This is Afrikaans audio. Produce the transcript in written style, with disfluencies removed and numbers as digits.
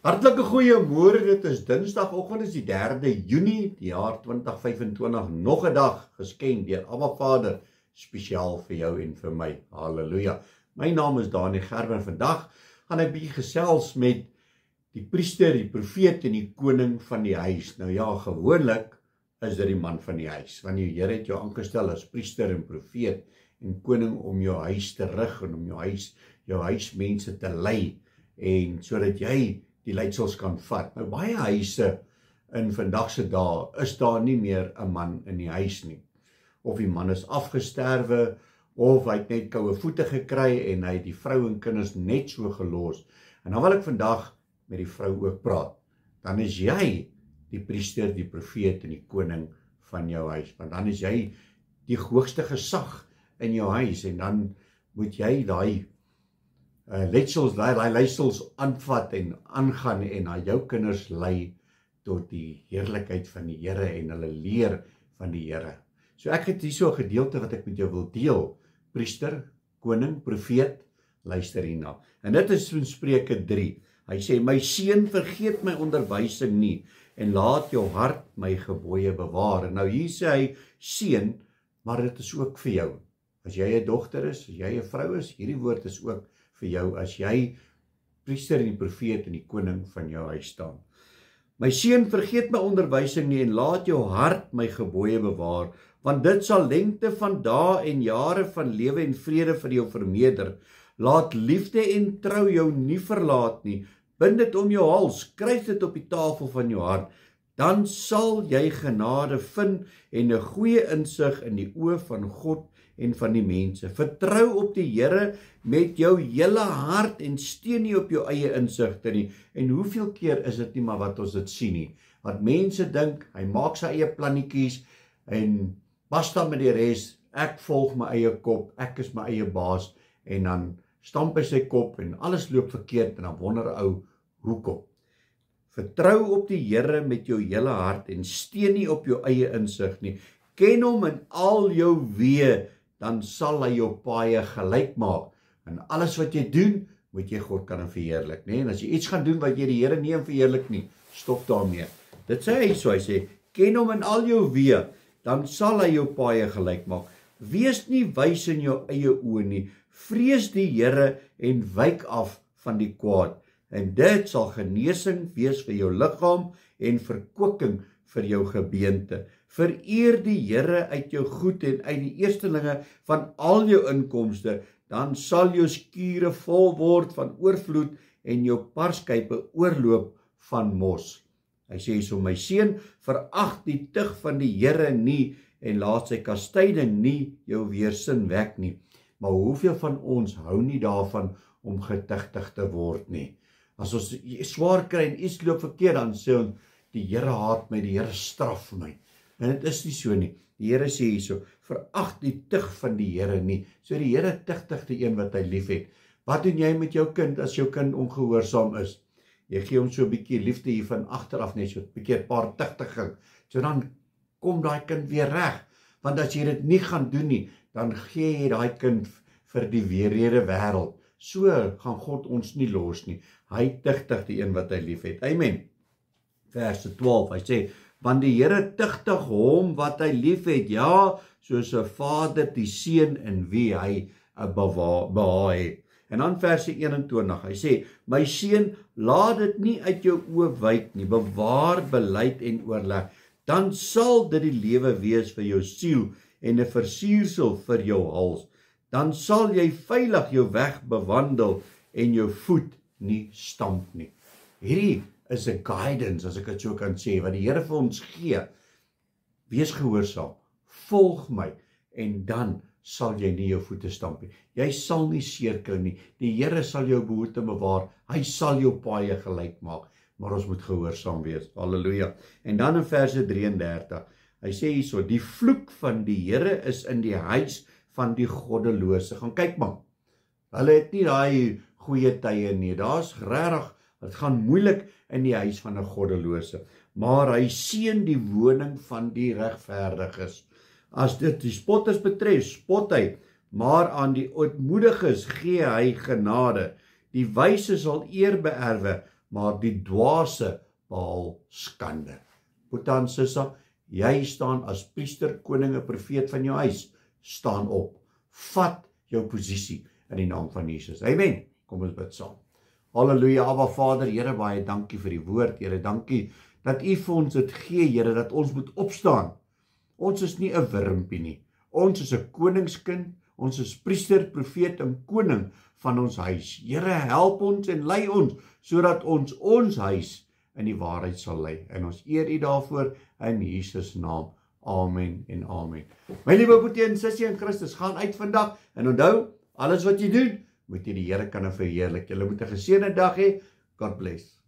Hartlike goeiemôre, dit is Dinsdagoggend, is die 3de Junie, die jaar 2025, nog 'n dag geskenk deur Abba Vader, spesiaal vir jou en vir my. Halleluja. My naam is Danie Gerber en vandag gaan ek bietjie gesels met die priester, die profeet en die koning van die huis. Nou ja, gewoonlik is dit die man van die huis, want die Here het jou aangestel as priester en profeet en koning om jou huis te rig en om jou huismense te lei en sodat jy die leidsels kan vat. Nou baie huise in vandag se dae is daar nie meer 'n man in die huis nie. Of die man is afgesterwe, of hy het net koue voete gekry en hy het die vrou en kinders net so gelos. En dan wil ek vandag met die vrou ook praat. Dan is jy die priester, die profeet en die koning van jou huis. Want dan is jy die hoogste gesag in jou huis en dan moet jy daai leidsels aanvat en aangaan en na jou kinders lei tot die heerlikheid van die Here en hulle leer van die Here. So ek het hier so 'n gedeelte wat ek met jou wil deel. Priester, koning, profeet, luister hierna. En dit is in Spreuke 3. Hy sê, my seun, vergeet my onderwysing nie en laat jou hart my gebooie bewaar. En nou hier sê hy seun, maar dit is ook vir jou. As jy 'n dogter is, as jy 'n vrou is, hierdie woord is ook vir jou as jy priester en die profeet en die koning van jou huis staan. My seun, vergeet my onderwysing nie en laat jou hart my gebooie bewaar, want dit sal lengte van dae en jare van lewe en vrede vir jou vermeerder. Laat liefde en trou jou nie verlaat nie. Bind dit om jou hals, skryf dit op die tafel van jou hart. Dan sal jy genade vind en 'n goeie insig in die oë van God en van die mense. Vertrou op die Here met jou hele hart en steun nie op jou eie insigte nie. En hoeveel keer is dit nie maar wat ons dit sien nie. Wat mense dink, hy maak sy eie plannetjies en basta met die res, ek volg my eie kop, ek is my eie baas en dan stamp hy sy kop en alles loop verkeerd en dan wonder ou hoekom. Vertrou op die Here met jou hele hart en steun nie op jou eie insig nie. Ken hom in al jou weë, dan sal hy jou paaie gelyk maak. En alles wat jy doen, moet jy God kan verheerlik, nee? En as jy iets gaan doen wat jy die Here nie verheerlik nie, stop daarmee. Dit sê hy so, hy sê, ken hom in al jou weë, dan sal hy jou paaie gelyk maak. Wees nie wys in jou eie oë nie. Vrees die Here en wyk af van die kwaad. En dit sal genesing wees vir jou liggaam en verkwikking vir jou gebeente. Vereer die Here uit jou goed en uit die eerstelinge van al jou inkomste, dan sal jou skure vol word van oorvloed en jou parskype oorloop van mos. Hy sê so, my seun, verag die tug van die Here nie en laat sy kastyding nie jou weersin wek nie. Maar hoeveel van ons hou nie daarvan om getuigtig te word nie? As ons swaar kry en iets loop verkeerd, dan sê ons, die Here haat my, die Here straf my. En dit is nie so nie. Die Here sê hierso, verag die tug van die Here nie. So die Here tugtig die een wat hy lief het. Wat doen jy met jou kind as jou kind ongehoorsaam is? Jy gee hom so 'n bietjie liefde hier van agteraf, net so 'n bietjie 'n paar tugtiging. So dan kom daai kind weer reg. Want as jy dit nie gaan doen nie, dan gee jy daai kind vir die weerrede wêreld. So gaan God ons nie los nie. Hy tugtig die een wat hy lief het. Amen. Vers 12, hy sê, want die Here tugtig hom wat hy lief het, ja, soos 'n vader die seun in wie hy behaag het. En dan vers 21, hy sê, my seun, laat dit nie uit jou oë wyk nie, bewaar beleid en oorleg, dan sal dit die lewe wees vir jou siel en 'n versiersel vir jou hals. Dan sal jy veilig jou weg bewandel en jou voet nie stamp nie. Hierdie is 'n guidance, as ek dit so kan sê, wat die Here vir ons gee. Wees gehoorsaam, volg my en dan sal jy nie jou voete stamp nie. Jy sal nie seer kry nie. Die Here sal jou behoed en bewaar. Hy sal jou paaie gelyk maak, maar ons moet gehoorsaam wees. Halleluja. En dan in verse 33, hy sê hierso, die vloek van die Here is in die huis van die goddelose. Gaan kyk man, hulle het nie daai goeie tye nie, daar's regtig, dit gaan moeilik in die huis van 'n goddelose, maar hy seën die woning van die regverdiges. As dit die spotters betref, spot hy, maar aan die ootmoediges gee hy genade. Die wyse sal eer beerwe, maar die dwaase behaal skande. Boeta en sissa, jy staan as priester, koning en profeet van jou huis, staan op, vat jou posisie in die naam van Jesus. Amen. Kom ons bid saam. Halleluja, Abba Vader, Here, baie dankie vir die woord, Here, dankie dat U vir ons dit gee, Here, dat ons moet opstaan. Ons is nie 'n wurmpie nie. Ons is 'n koningskind, ons is priester, profeet en koning van ons huis. Here, help ons en lei ons, sodat ons huis in die waarheid sal lei. En ons eer U daarvoor in Jesus naam. Amen en amen. My liewe broer en sussie in Christus, gaan uit vandag en onthou, alles wat jy doen, moet jy die Here kan verheerlik. Julle moet 'n geseënde dag hê. God bless.